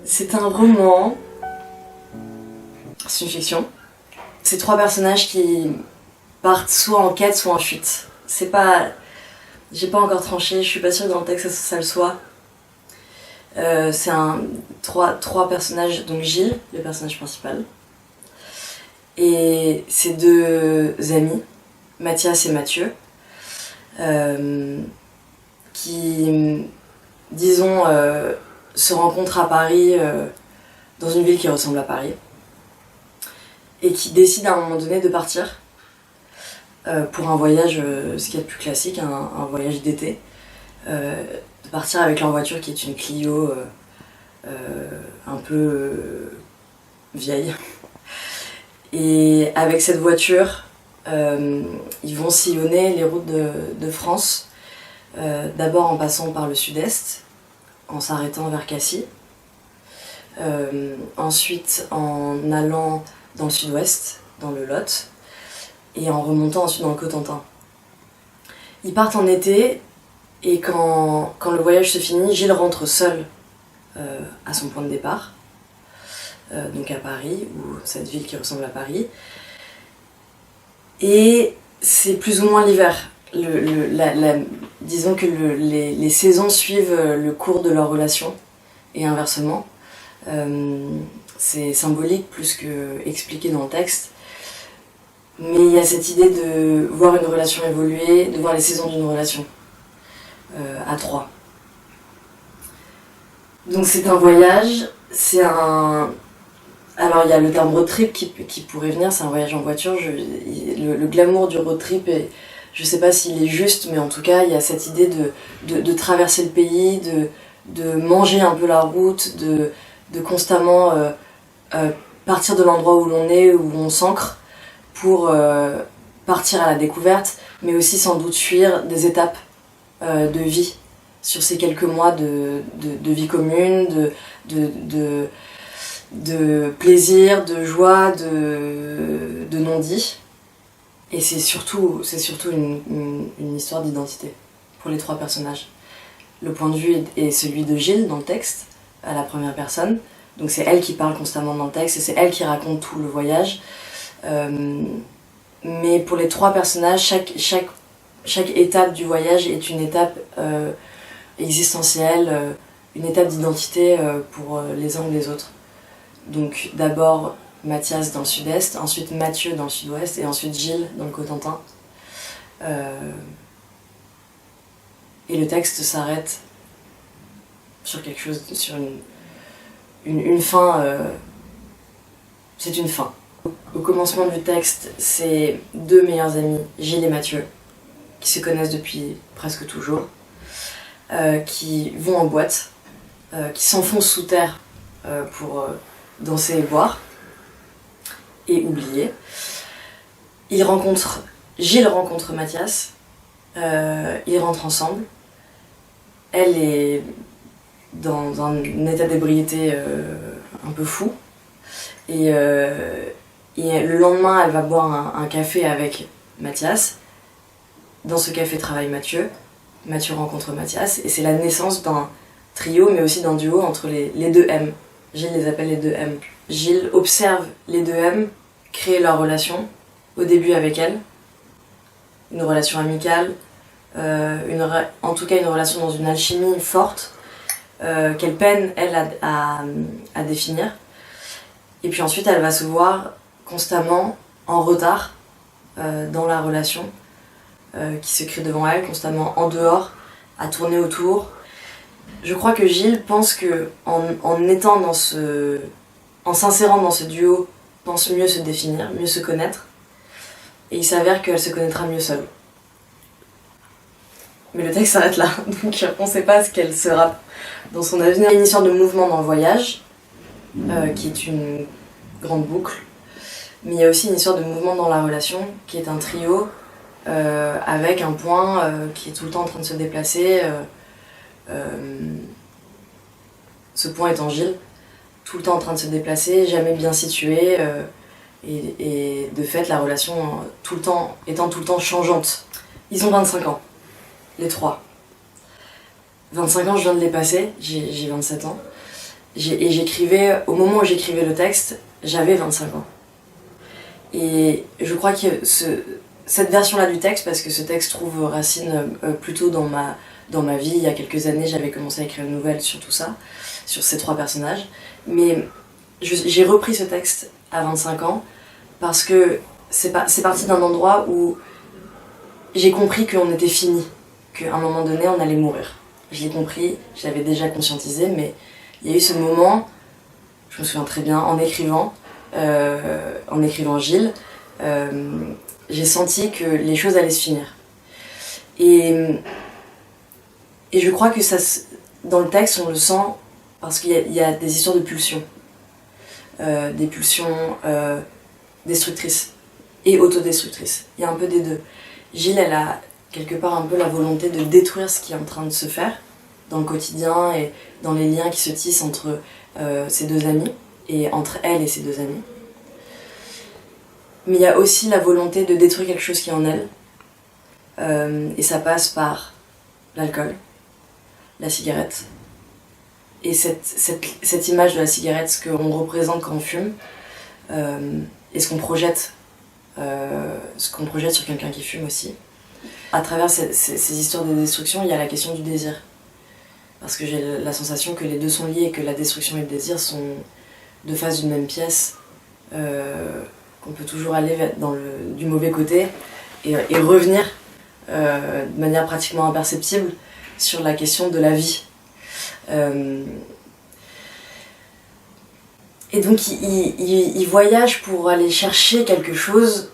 C'est un roman, c'est une fiction. C'est 3 personnages qui partent soit en quête, soit en fuite. C'est pas... J'ai pas encore tranché, je suis pas sûre que dans le texte ça le soit. C'est trois personnages, donc Gilles, le personnage principal, et ses 2 amis, Mathias et Mathieu, qui, disons, se rencontrent à Paris, dans une ville qui ressemble à Paris, et qui décident à un moment donné de partir pour un voyage, ce qu'il y a de plus classique, un voyage d'été, de partir avec leur voiture qui est une Clio un peu vieille. Et avec cette voiture, ils vont sillonner les routes de France, d'abord en passant par le sud-est, en s'arrêtant vers Cassis, ensuite en allant dans le sud-ouest, dans le Lot, et en remontant ensuite dans le Cotentin. Ils partent en été, et quand le voyage se finit, Gilles rentre seul à son point de départ, donc à Paris, ou cette ville qui ressemble à Paris. Et c'est plus ou moins l'hiver. Disons que les saisons suivent le cours de leur relation, et inversement. C'est symbolique plus que expliqué dans le texte. Mais il y a cette idée de voir une relation évoluer, de voir les saisons d'une relation à 3. Donc c'est un voyage, alors il y a le terme road trip qui pourrait venir, c'est un voyage en voiture. Le glamour du road trip, je sais pas s'il est juste, mais en tout cas il y a cette idée de traverser le pays, de manger un peu la route, de constamment partir de l'endroit où l'on est, où on s'ancre, pour partir à la découverte, mais aussi sans doute fuir des étapes de vie sur ces quelques mois de vie commune, de plaisir, de joie, de non-dit. Et c'est surtout une histoire d'identité pour les 3 personnages. Le point de vue est celui de Gilles dans le texte, à la première personne. Donc c'est elle qui parle constamment dans le texte et c'est elle qui raconte tout le voyage. Mais pour les 3 personnages, chaque étape du voyage est une étape existentielle, une étape d'identité pour les uns ou les autres. Donc d'abord Mathias dans le sud-est, ensuite Mathieu dans le sud-ouest et ensuite Gilles dans le Cotentin. Et le texte s'arrête sur quelque chose, sur une fin. C'est une fin. Au commencement du texte, c'est 2 meilleurs amis, Gilles et Mathieu, qui se connaissent depuis presque toujours, qui vont en boîte, qui s'enfoncent sous terre pour danser et boire, et oublier. Gilles rencontre Mathias, ils rentrent ensemble. Elle est dans un état d'ébriété un peu fou, et le lendemain, elle va boire un café avec Mathias. Dans ce café travaille Mathieu. Mathieu rencontre Mathias, et c'est la naissance d'un trio, mais aussi d'un duo entre les 2 M. Gilles les appelle les 2 M. Gilles observe les 2 M créer leur relation, au début avec elle. Une relation amicale, en tout cas une relation dans une alchimie forte, qu'elle peine, elle, à définir. Et puis ensuite, elle va se voir constamment en retard dans la relation qui se crée devant elle, constamment en dehors, à tourner autour. Je crois que Gilles pense que en s'insérant dans ce duo, pense mieux se définir, mieux se connaître, et il s'avère qu'elle se connaîtra mieux seule. Mais le texte s'arrête là, donc on ne sait pas ce qu'elle sera dans son avenir. Il y a une histoire de mouvement dans le voyage, qui est une grande boucle, mais il y a aussi une histoire de mouvement dans la relation, qui est un trio, avec un point qui est tout le temps en train de se déplacer. Ce point étant Gilles, tout le temps en train de se déplacer, jamais bien situé, et de fait la relation étant tout le temps changeante. Ils ont 25 ans, les 3. 25 ans, je viens de les passer, j'ai 27 ans. Et j'écrivais, au moment où j'écrivais le texte, j'avais 25 ans. Et je crois que cette version-là du texte, parce que ce texte trouve racine plutôt dans ma vie, il y a quelques années, j'avais commencé à écrire une nouvelle sur tout ça, sur ces 3 personnages. Mais j'ai repris ce texte à 25 ans parce que c'est parti d'un endroit où j'ai compris qu'on était fini, qu'à un moment donné, on allait mourir. Je l'ai compris, je l'avais déjà conscientisé, mais il y a eu ce moment, je me souviens très bien, en écrivant Gilles, j'ai senti que les choses allaient se finir. Et je crois que dans le texte, on le sent parce qu'il y a des histoires de pulsions. Des pulsions destructrices et autodestructrices. Il y a un peu des deux. Gilles, elle a quelque part un peu la volonté de détruire ce qui est en train de se faire dans le quotidien et dans les liens qui se tissent entre ses 2 amis et entre elle et ses 2 amis. Mais il y a aussi la volonté de détruire quelque chose qui est en elle. Et ça passe par l'alcool, la cigarette. Et cette image de la cigarette, ce qu'on représente quand on fume, et ce qu'on projette sur quelqu'un qui fume aussi. À travers ces histoires de destruction, il y a la question du désir. Parce que j'ai la sensation que les deux sont liés, que la destruction et le désir sont 2 faces d'une même pièce, qu'on peut toujours aller du mauvais côté et revenir de manière pratiquement imperceptible sur la question de la vie. Et donc il voyage pour aller chercher quelque chose,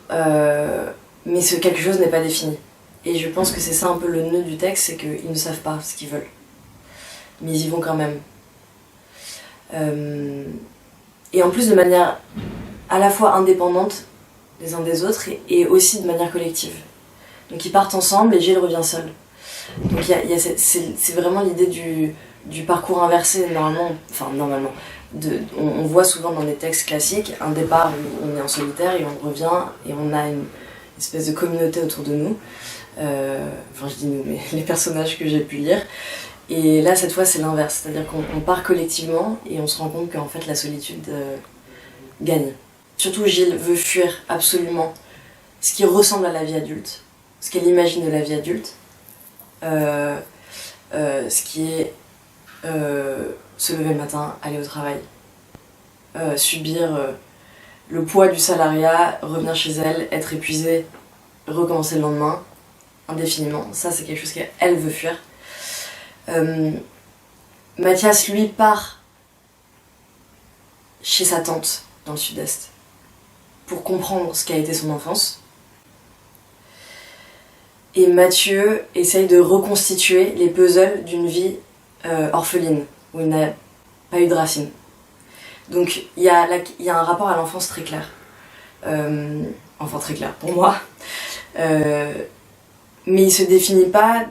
mais ce quelque chose n'est pas défini. Et je pense que c'est ça un peu le nœud du texte, c'est qu'ils ne savent pas ce qu'ils veulent. Mais ils y vont quand même. Et en plus de manière à la fois indépendante les uns des autres et aussi de manière collective. Donc ils partent ensemble et Gilles revient seul. Donc c'est vraiment l'idée du parcours inversé normalement. On voit souvent dans les textes classiques un départ où on est en solitaire et on revient et on a une espèce de communauté autour de nous. Je dis nous, mais les personnages que j'ai pu lire. Et là, cette fois, c'est l'inverse. C'est-à-dire qu'on part collectivement et on se rend compte qu'en fait, la solitude gagne. Surtout, Gilles veut fuir absolument ce qui ressemble à la vie adulte, ce qu'elle imagine de la vie adulte, ce qui est se lever le matin, aller au travail, subir le poids du salariat, revenir chez elle, être épuisée, recommencer le lendemain, indéfiniment. Ça, c'est quelque chose qu'elle veut fuir. Mathias, lui, part chez sa tante dans le sud-est pour comprendre ce qu'a été son enfance. Et Mathieu essaye de reconstituer les puzzles d'une vie orpheline, où il n'a pas eu de racines. Donc il y a un rapport à l'enfance très clair. Enfin très clair pour moi. Mais il se définit pas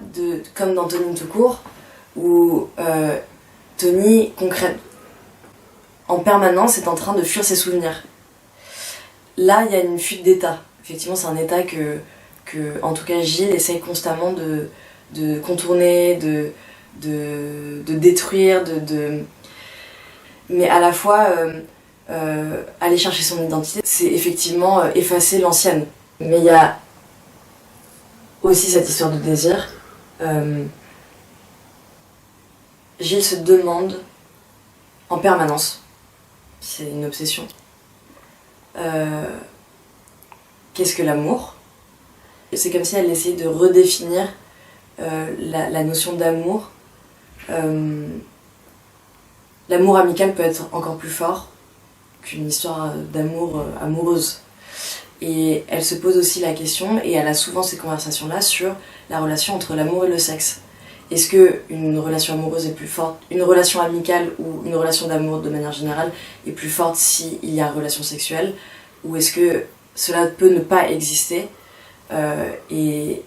comme dans Tony tout court, où Tony, en permanence, est en train de fuir ses souvenirs. Là, il y a une fuite d'état. Effectivement, c'est un état que en tout cas, Gilles essaye constamment de contourner, de détruire, mais à la fois aller chercher son identité, c'est effectivement effacer l'ancienne. Mais il y a aussi cette histoire de désir. Gilles se demande en permanence, c'est une obsession, qu'est-ce que l'amour ? C'est comme si elle essayait de redéfinir la notion d'amour. L'amour amical peut être encore plus fort qu'une histoire d'amour amoureuse. Et elle se pose aussi la question, et elle a souvent ces conversations-là sur la relation entre l'amour et le sexe. Est-ce qu'une relation amoureuse est plus forte, une relation amicale ou une relation d'amour de manière générale est plus forte s'il y a relation sexuelle, ou est-ce que cela peut ne pas exister et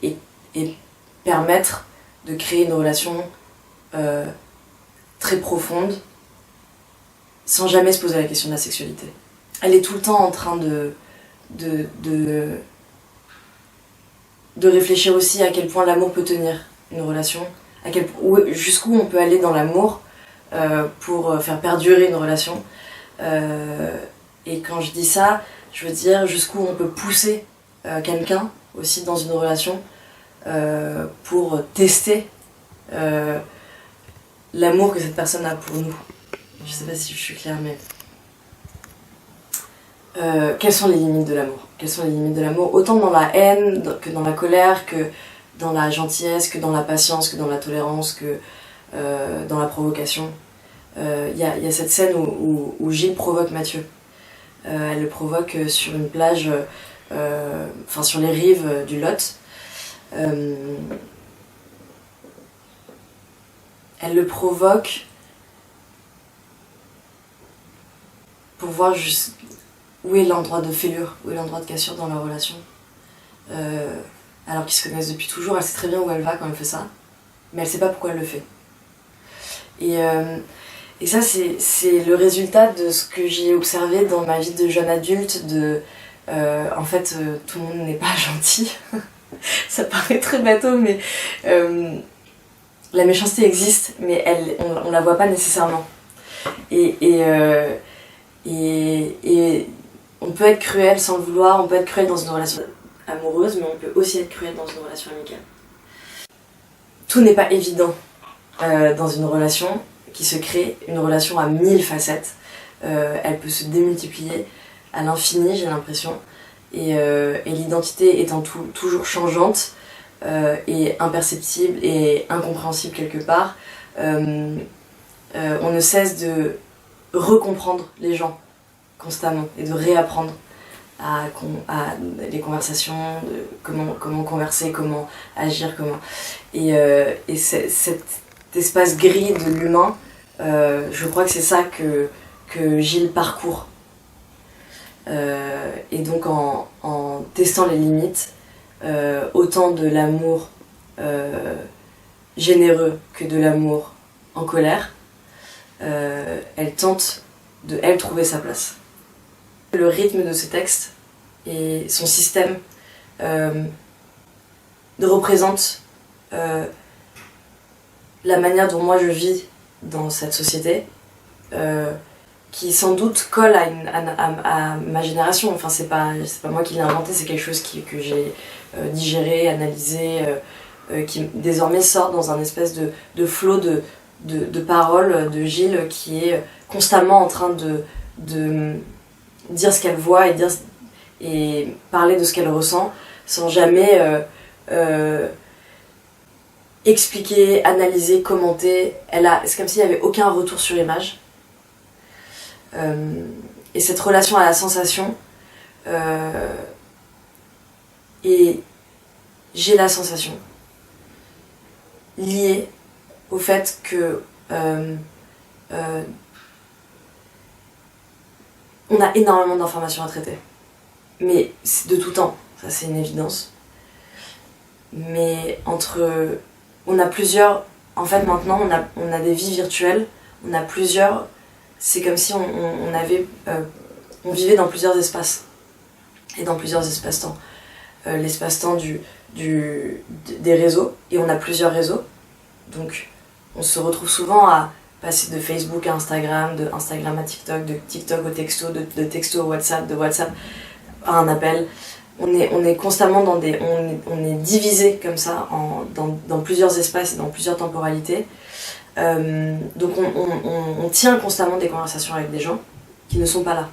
permettre de créer une relation très profonde sans jamais se poser la question de la sexualité. Elle est tout le temps en train de réfléchir aussi à quel point l'amour peut tenir une relation, jusqu'où on peut aller dans l'amour pour faire perdurer une relation. Et quand je dis ça, je veux dire jusqu'où on peut pousser quelqu'un aussi dans une relation pour tester l'amour que cette personne a pour nous. Je sais pas si je suis claire, mais quelles sont les limites de l'amour? Quelles sont les limites de l'amour? Autant dans la haine que dans la colère, que dans la gentillesse, que dans la patience, que dans la tolérance, que dans la provocation. Il y a cette scène où Gilles provoque Mathieu. Elle le provoque sur une plage, enfin sur les rives du Lot. Elle le provoque pour voir juste où est l'endroit de fêlure, où est l'endroit de cassure dans leur relation. Alors qu'ils se connaissent depuis toujours, elle sait très bien où elle va quand elle fait ça, mais elle sait pas pourquoi elle le fait. Et ça, c'est le résultat de ce que j'ai observé dans ma vie de jeune adulte, en fait, tout le monde n'est pas gentil. Ça paraît très bateau, mais la méchanceté existe, mais on la voit pas nécessairement. Et on peut être cruel sans le vouloir, on peut être cruel dans une relation amoureuse, mais on peut aussi être cruel dans une relation amicale. Tout n'est pas évident dans une relation qui se crée, une relation à 1000 facettes. Elle peut se démultiplier à l'infini, j'ai l'impression. Et l'identité étant toujours changeante et imperceptible et incompréhensible quelque part, on ne cesse de recomprendre les gens constamment et de réapprendre à les conversations, comment converser, comment agir, et cet espace gris de l'humain, je crois que c'est ça que Gilles parcourt. Et donc en testant les limites, autant de l'amour généreux que de l'amour en colère, elle tente de trouver sa place. Le rythme de ce texte et son système représente la manière dont moi je vis dans cette société, qui sans doute colle à ma génération. Enfin, c'est pas moi qui l'ai inventé, c'est quelque chose que j'ai digéré, analysé, qui désormais sort dans un espèce de flot de paroles de Gilles qui est constamment en train de dire ce qu'elle voit et parler de ce qu'elle ressent sans jamais expliquer, analyser, commenter. C'est comme s'il n'y avait aucun retour sur image. Et cette relation à la sensation, et j'ai la sensation liée au fait que on a énormément d'informations à traiter, mais c'est de tout temps, ça c'est une évidence. Mais on a plusieurs, en fait maintenant on a des vies virtuelles, on a plusieurs, c'est comme si on vivait dans plusieurs espaces et dans plusieurs espaces-temps. L'espace-temps des réseaux, et on a plusieurs réseaux, donc on se retrouve souvent à passer de Facebook à Instagram, de Instagram à TikTok, de TikTok au texto, de texto au WhatsApp, de WhatsApp à un appel. On est constamment on est divisé comme ça dans plusieurs espaces et dans plusieurs temporalités. Donc on tient constamment des conversations avec des gens qui ne sont pas là.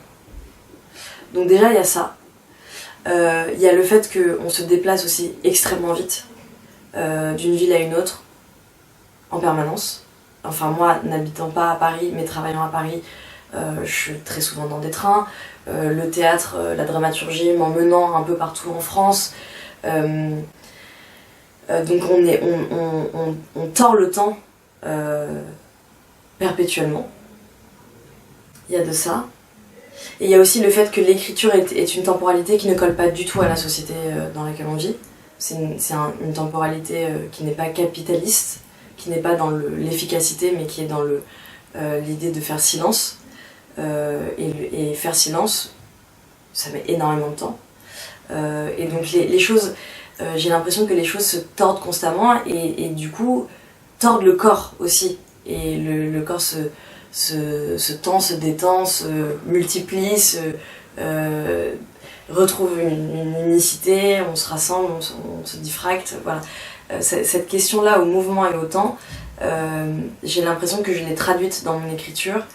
Donc déjà il y a ça. Il y a le fait qu'on se déplace aussi extrêmement vite d'une ville à une autre en permanence. Enfin moi, n'habitant pas à Paris mais travaillant à Paris, je suis très souvent dans des trains, le théâtre, la dramaturgie m'emmenant un peu partout en France. Donc on tord le temps perpétuellement. Il y a de ça. Et il y a aussi le fait que l'écriture est une temporalité qui ne colle pas du tout à la société dans laquelle on vit. C'est une temporalité qui n'est pas capitaliste, qui n'est pas dans l'efficacité, mais qui est dans l'idée de faire silence. Et faire silence, ça met énormément de temps. Et donc les choses, j'ai l'impression que les choses se tordent constamment et du coup tordent le corps aussi. et le corps se tend, se détend, se multiplie, retrouve une unicité, on se rassemble, on se diffracte, voilà. Cette question-là au mouvement et au temps, j'ai l'impression que je l'ai traduite dans mon écriture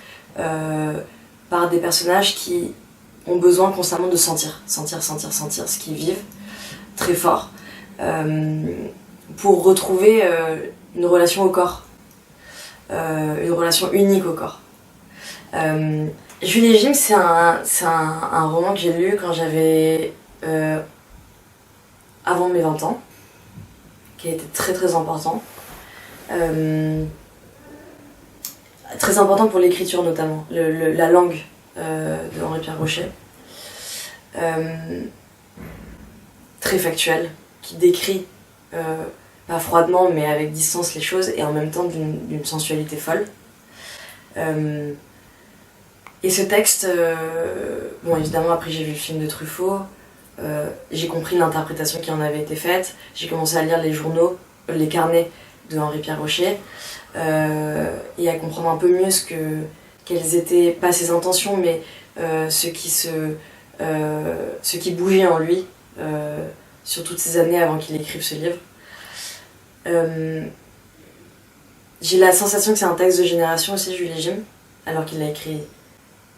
par des personnages qui ont besoin constamment de sentir ce qu'ils vivent très fort pour retrouver une relation au corps, une relation unique au corps. Julie et Jim, c'est un roman que j'ai lu quand j'avais avant mes 20 ans, qui a été très très important. Très important pour l'écriture notamment, la langue de Henri-Pierre Rocher. Très factuel, qui décrit pas froidement mais avec distance les choses et en même temps d'une sensualité folle. Et ce texte, bon évidemment après j'ai vu le film de Truffaut, j'ai compris l'interprétation qui en avait été faite, j'ai commencé à lire les journaux, les carnets de Henri-Pierre Rocher et à comprendre un peu mieux quelles étaient, pas ses intentions, mais ce qui bougeait en lui sur toutes ces années avant qu'il écrive ce livre. J'ai la sensation que c'est un texte de génération aussi, Julie et Jim, alors qu'il l'a écrit,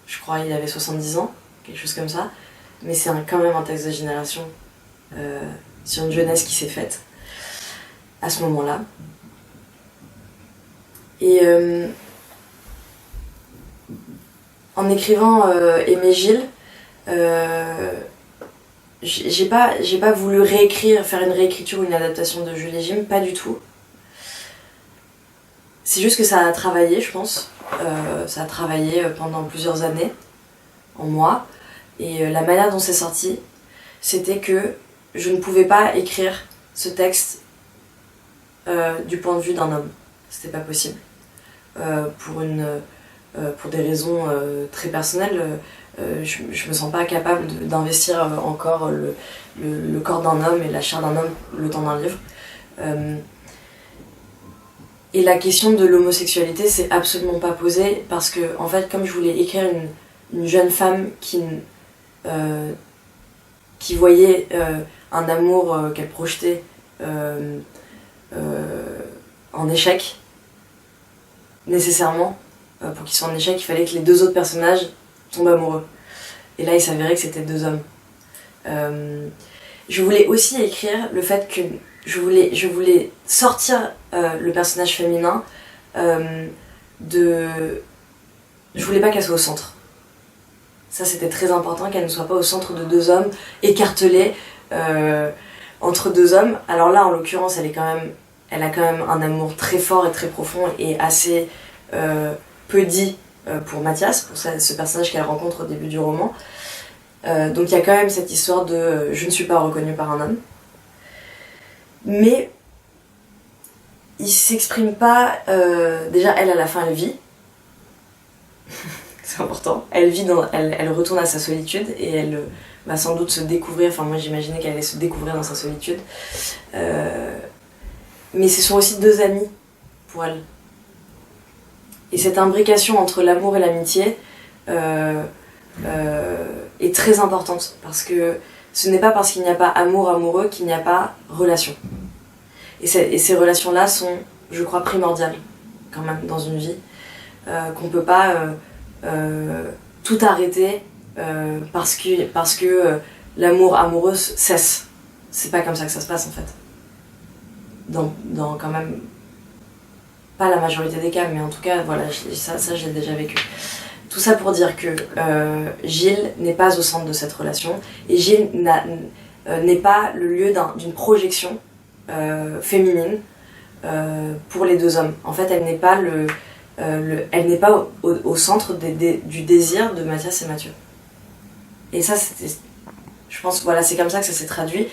je crois, il avait 70 ans, quelque chose comme ça, mais c'est quand même un texte de génération sur une jeunesse qui s'est faite à ce moment-là. Et en écrivant Aimé Gilles, j'ai pas voulu faire une réécriture ou une adaptation de Julie et Jim, pas du tout. C'est juste que ça a travaillé, je pense. Ça a travaillé pendant plusieurs années, en moi. Et la manière dont c'est sorti, c'était que je ne pouvais pas écrire ce texte du point de vue d'un homme. C'était pas possible. Pour des raisons très personnelles, je me sens pas capable d'investir encore le corps d'un homme et la chair d'un homme le temps d'un livre. Et la question de l'homosexualité s'est absolument pas posée parce que, en fait, comme je voulais écrire une jeune femme qui voyait un amour qu'elle projetait en échec, nécessairement, pour qu'il soit en échec, il fallait que les deux autres personnages tombent amoureux. Et là, il s'avérait que c'était deux hommes. Je voulais aussi écrire le fait que je voulais sortir le personnage féminin Je voulais pas qu'elle soit au centre. Ça, c'était très important, qu'elle ne soit pas au centre de deux hommes écartelés entre deux hommes. Alors là, en l'occurrence, elle a quand même un amour très fort et très profond et assez peu dit pour Mathias, pour ce personnage qu'elle rencontre au début du roman. Donc il y a quand même cette histoire de je ne suis pas reconnue par un homme. Mais il s'exprime pas. Déjà, elle, à la fin, elle vit. C'est important. Elle retourne à sa solitude et elle va sans doute se découvrir. Enfin, moi, j'imaginais qu'elle allait se découvrir dans sa solitude. Mais ce sont aussi deux amis pour elle. Et cette imbrication entre l'amour et l'amitié est très importante parce que ce n'est pas parce qu'il n'y a pas amour amoureux qu'il n'y a pas relation. Et ces relations-là sont, je crois, primordiales quand même dans une vie, qu'on peut pas tout arrêter parce que l'amour amoureux cesse. C'est pas comme ça que ça se passe en fait. Dans quand même pas la majorité des cas, mais en tout cas voilà, ça je l'ai déjà vécu. Tout ça pour dire que Gilles n'est pas au centre de cette relation et Gilles n'est pas le lieu d'une projection féminine pour les deux hommes. En fait, elle n'est pas elle n'est pas au centre du désir de Mathias et Mathieu. Et ça, je pense que voilà, c'est comme ça que ça s'est traduit.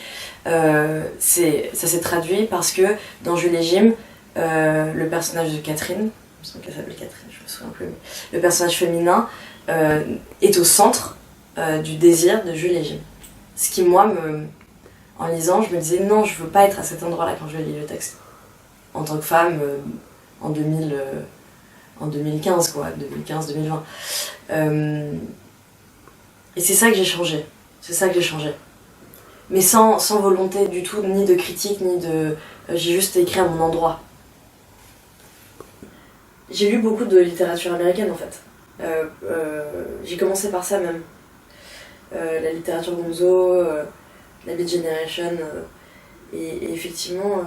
Ça s'est traduit parce que dans Julie et Jim, le personnage de Catherine, il me semble qu'elle s'appelle Catherine, je me souviens plus, mais le personnage féminin est au centre du désir de Julie et Jim. Ce qui, moi, en lisant, je me disais non, je veux pas être à cet endroit-là quand je lis le texte. En tant que femme, en 2000, en 2015, quoi, 2015-2020. Et c'est ça que j'ai changé. C'est ça que j'ai changé. Mais sans volonté du tout, ni de critique, ni de... j'ai juste écrit à mon endroit. J'ai lu beaucoup de littérature américaine, en fait. J'ai commencé par ça, même. La littérature gonzo, la Beat Generation... et effectivement,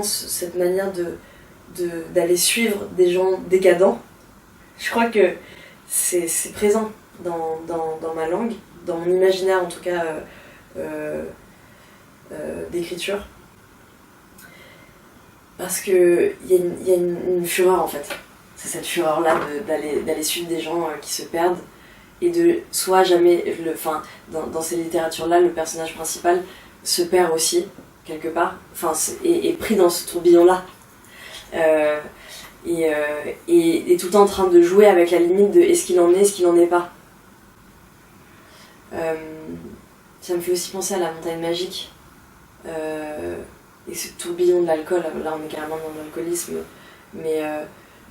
cette manière d'aller suivre des gens décadents, je crois que c'est présent dans ma langue, dans mon imaginaire en tout cas d'écriture. Parce qu'il y a une fureur en fait. C'est cette fureur-là d'aller suivre des gens qui se perdent et de soit jamais... dans ces littératures-là, le personnage principal se perd aussi, quelque part, est pris dans ce tourbillon-là. Et tout le temps en train de jouer avec la limite de est-ce qu'il en est n'en est pas. Ça me fait aussi penser à La Montagne Magique. Et ce tourbillon de l'alcool, là on est carrément dans l'alcoolisme, mais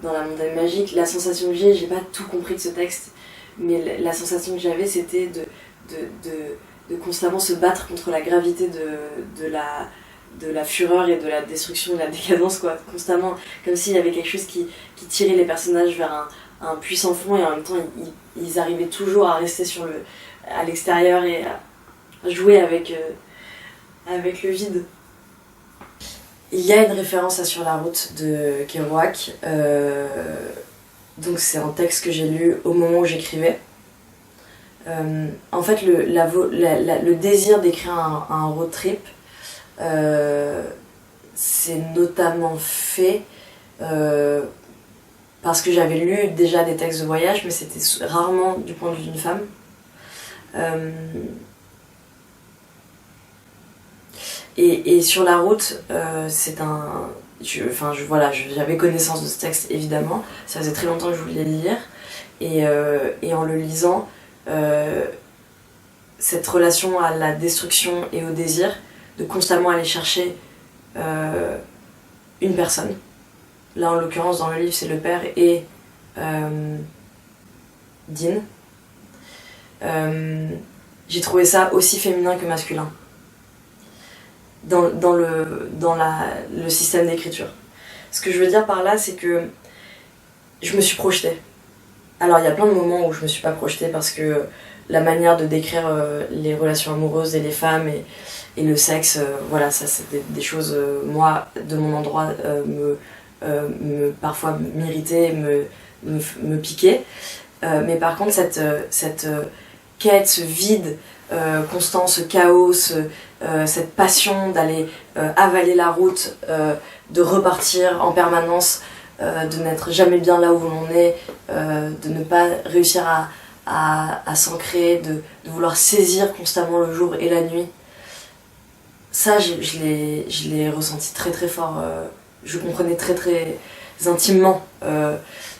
dans La Montagne Magique, la sensation que j'ai pas tout compris de ce texte, mais la sensation que j'avais c'était de constamment se battre contre la gravité de la fureur et de la destruction, de la décadence, quoi. Constamment, comme s'il y avait quelque chose qui tirait les personnages vers un puissant fond, et en même temps ils arrivaient toujours à rester à l'extérieur et à jouer avec le vide. Il y a une référence à Sur la route de Kerouac, donc c'est un texte que j'ai lu au moment où j'écrivais. En fait, le désir d'écrire un road trip, c'est notamment fait parce que j'avais lu déjà des textes de voyage, mais c'était rarement du point de vue d'une femme. Et Sur la route, c'est un... j'avais connaissance de ce texte, évidemment. Ça faisait très longtemps que je voulais le lire. Et en le lisant, cette relation à la destruction et au désir, de constamment aller chercher une personne. Là, en l'occurrence, dans le livre, c'est le père et Dean. J'ai trouvé ça aussi féminin que masculin dans le système d'écriture. Ce que je veux dire par là, c'est que je me suis projetée. Alors il y a plein de moments où je me suis pas projetée parce que la manière de décrire les relations amoureuses et les femmes et le sexe, voilà, ça c'est des choses, moi, de mon endroit, parfois m'irriter, me piquer. Mais par contre, cette quête, ce vide constant, ce chaos, cette passion d'aller avaler la route, de repartir en permanence, de n'être jamais bien là où l'on est, de ne pas réussir à s'ancrer, de vouloir saisir constamment le jour et la nuit. Ça, je l'ai ressenti très très fort. Je comprenais très très intimement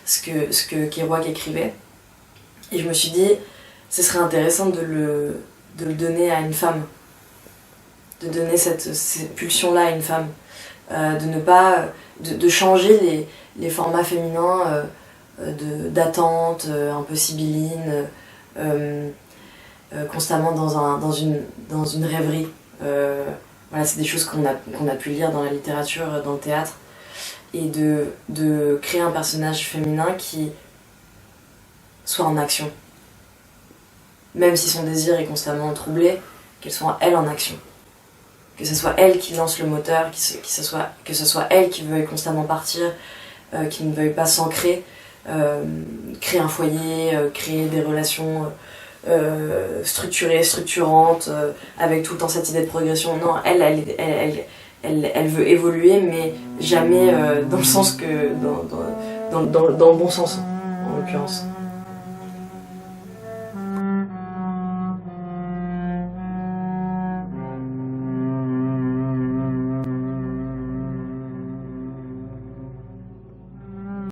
ce que Kerouac écrivait. Et je me suis dit, ce serait intéressant de le donner à une femme. De donner cette pulsion-là à une femme. De ne pas... de changer les formats féminins d'attente, un peu sibylline, constamment dans une rêverie. Voilà, c'est des choses qu'on a pu lire dans la littérature, dans le théâtre. Et de créer un personnage féminin qui soit en action. Même si son désir est constamment troublé, qu'elle soit elle en action. Que ce soit elle qui lance le moteur, que ce soit elle qui veuille constamment partir, qui ne veuille pas s'ancrer, créer un foyer, créer des relations structurées, structurantes, avec tout le temps cette idée de progression. Non, elle veut évoluer, mais jamais dans le sens que... dans le bon sens, en l'occurrence.